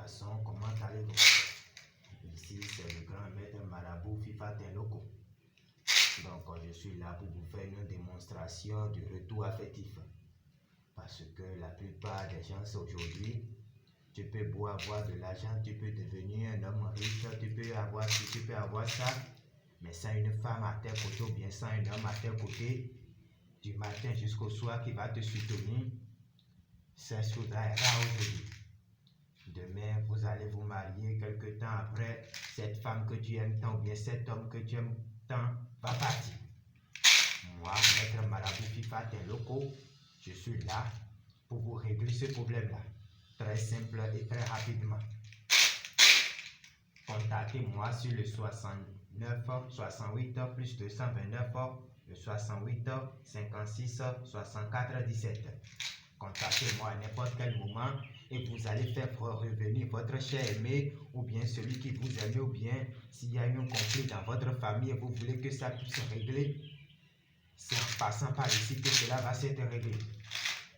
garçons, comment allez-vous? Ici, c'est le grand maître marabout FIFA Tenloko. Donc, je suis là pour vous faire une démonstration du retour affectif. Parce que la plupart des gens aujourd'hui, tu peux beau avoir de l'argent, tu peux devenir un homme riche, tu peux avoir ci, tu peux avoir ça, mais sans une femme à tes côtés ou bien sans un homme à tes côtés, du matin jusqu'au soir qui va te soutenir, cette chose-là est rare aujourd'hui. Demain, vous allez vous marier, quelque temps après, cette femme que tu aimes tant ou bien cet homme que tu aimes tant va partir. Moi, maître marabout FIFA Tenloko, je suis là pour vous régler ce problème-là. Très simple et très rapidement. Contactez-moi sur le 69 68 plus 229 le 68 56 64 17. Contactez-moi à n'importe quel moment et vous allez faire revenir votre cher aimé ou bien celui qui vous aime ou bien s'il y a eu un conflit dans votre famille et vous voulez que ça puisse se régler, c'est en passant par ici que cela va s'être réglé.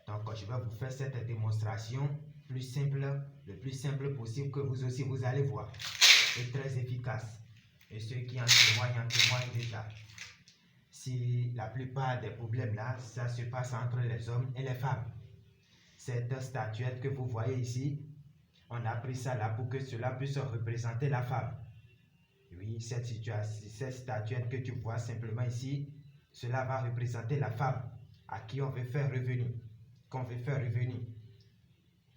Donc, je vais vous faire cette démonstration le plus simple possible que vous aussi vous allez voir. Et très efficace. Et ceux qui en témoignent déjà. Si la plupart des problèmes là, ça se passe entre les hommes et les femmes. Cette statuette que vous voyez ici, on a pris ça là pour que cela puisse représenter la femme. Oui, cette statuette que tu vois simplement ici, cela va représenter la femme à qui on veut faire revenir.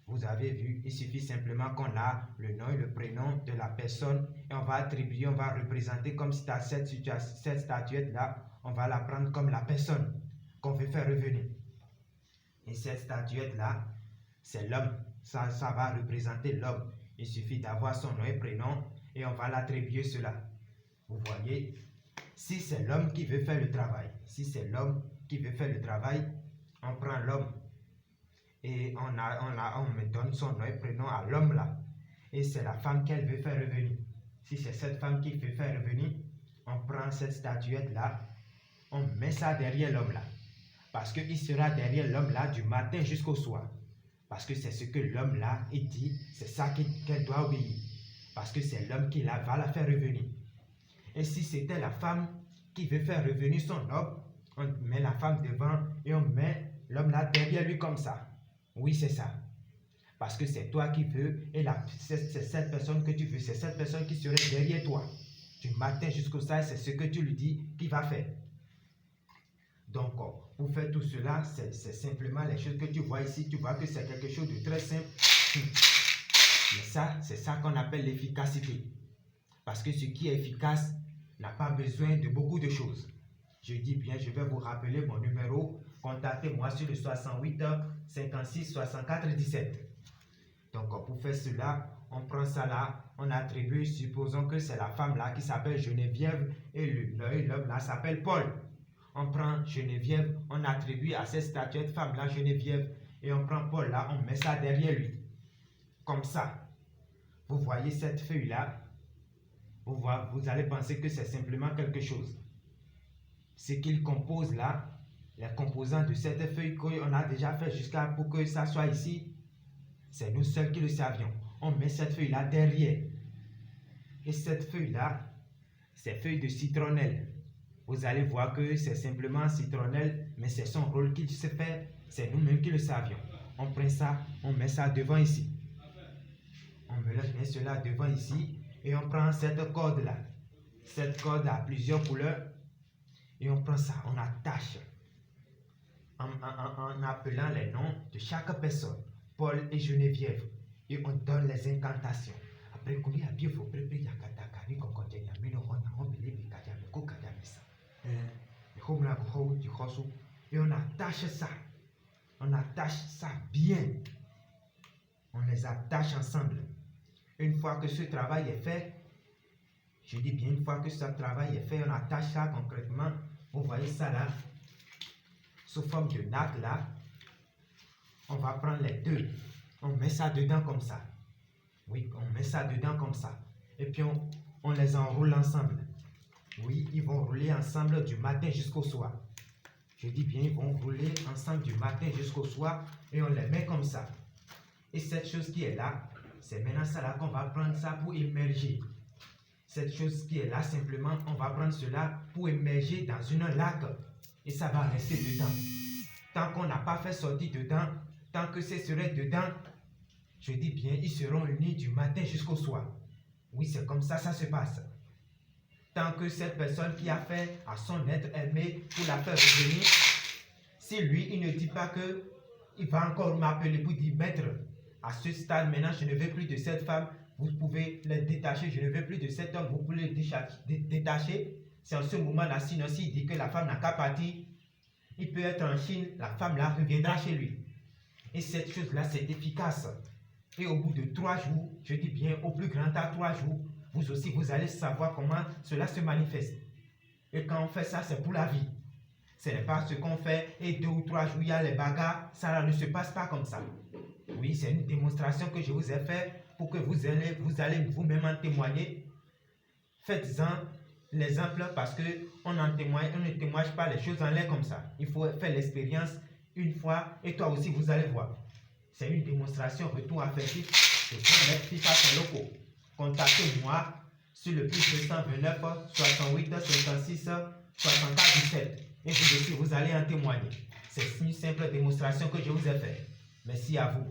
Vous avez vu, il suffit simplement qu'on a le nom et le prénom de la personne et on va attribuer, on va représenter comme si cette statuette-là, on va la prendre comme la personne qu'on veut faire revenir. Et cette statuette-là, c'est l'homme. Ça va représenter l'homme. Il suffit d'avoir son nom et prénom et on va l'attribuer cela. Vous voyez, si c'est l'homme qui veut faire le travail, on prend l'homme. Et on me donne son nom et prénom à l'homme là. Et c'est la femme qu'elle veut faire revenir. Si c'est cette femme qui veut faire revenir, on prend cette statuette là, on met ça derrière l'homme là. Parce qu'il sera derrière l'homme là du matin jusqu'au soir. Parce que c'est ce que l'homme là dit, c'est ça qu'elle doit obéir. Parce que c'est l'homme qui va la faire revenir. Et si c'était la femme qui veut faire revenir son homme, on met la femme devant et on met l'homme là derrière lui comme ça. Oui, c'est ça. Parce que c'est toi qui veux et c'est cette personne que tu veux. C'est cette personne qui serait derrière toi. Du matin jusqu'au soir, c'est ce que tu lui dis qu'il va faire. Donc, pour faire tout cela, c'est simplement les choses que tu vois ici. Tu vois que c'est quelque chose de très simple. Mais ça, c'est ça qu'on appelle l'efficacité. Parce que ce qui est efficace n'a pas besoin de beaucoup de choses. Je dis bien, je vais vous rappeler mon numéro. Contactez-moi sur le 68 56 64 17. Donc, pour faire cela, on prend ça là, on attribue, supposons que c'est la femme là qui s'appelle Geneviève et l'homme là s'appelle Paul. On prend Geneviève, on attribue à cette statuette femme là Geneviève et on prend Paul là, on met ça derrière lui. Comme ça. Vous voyez cette feuille là, vous allez penser que c'est simplement quelque chose. Ce qu'il compose là, les composants de cette feuille qu'on a déjà fait jusqu'à pour que ça soit ici, c'est nous seuls qui le savions. On met cette feuille là derrière. Et cette feuille là, c'est feuille de citronnelle. Vous allez voir que c'est simplement citronnelle, mais c'est son rôle qu'il se fait, c'est nous-mêmes qui le savions. On prend ça, on met ça devant ici. On met cela devant ici et on prend cette corde là. Cette corde a plusieurs couleurs et on prend ça, on attache. En appelant les noms de chaque personne, Paul et Geneviève, et on donne les incantations. Après, et on attache ça bien. On les attache ensemble. Une fois que ce travail est fait, je dis bien une fois que ce travail est fait, on attache ça concrètement. Vous voyez ça là, sous forme de natte là, on va prendre les deux, on met ça dedans comme ça. Oui, on met ça dedans comme ça. Et puis on les enroule ensemble. Oui, ils vont rouler ensemble du matin jusqu'au soir. Je dis bien, ils vont rouler ensemble du matin jusqu'au soir et on les met comme ça. Et cette chose qui est là, C'est maintenant ça là qu'on va prendre ça pour émerger. Cette chose qui est là, simplement, on va prendre cela pour émerger dans une lac. Et ça va rester dedans. Tant qu'on n'a pas fait sortir dedans, tant que ce serait dedans, je dis bien, ils seront unis du matin jusqu'au soir. Oui, c'est comme ça se passe. Tant que cette personne qui a fait à son être aimé pour la faire revenir, si lui, il ne dit pas que il va encore m'appeler pour dire, maître, à ce stade, maintenant, je ne veux plus de cette femme, vous pouvez le détacher, je ne veux plus de cet homme, vous pouvez le détacher. C'est en ce moment-là, sinon, s'il dit que la femme n'a qu'à partir, il peut être en Chine, la femme là reviendra chez lui. Et cette chose-là, c'est efficace. Et au bout de 3 jours, je dis bien au plus grand tard 3 jours, vous aussi, vous allez savoir comment cela se manifeste. Et quand on fait ça, c'est pour la vie. Ce n'est pas ce qu'on fait et 2 ou 3 jours, il y a les bagarres. Ça ne se passe pas comme ça. Oui, c'est une démonstration que je vous ai faite pour que vous allez vous-même en témoigner. Faites-en l'exemple parce qu'on ne témoigne pas les choses en l'air comme ça. Il faut faire l'expérience une fois et toi aussi, vous allez voir. C'est une démonstration retour affectif de mettre FIFA sur locaux. Contactez-moi sur le plus 229 68 56 64 17 et vous aussi vous allez en témoigner. C'est une simple démonstration que je vous ai faite. Merci à vous.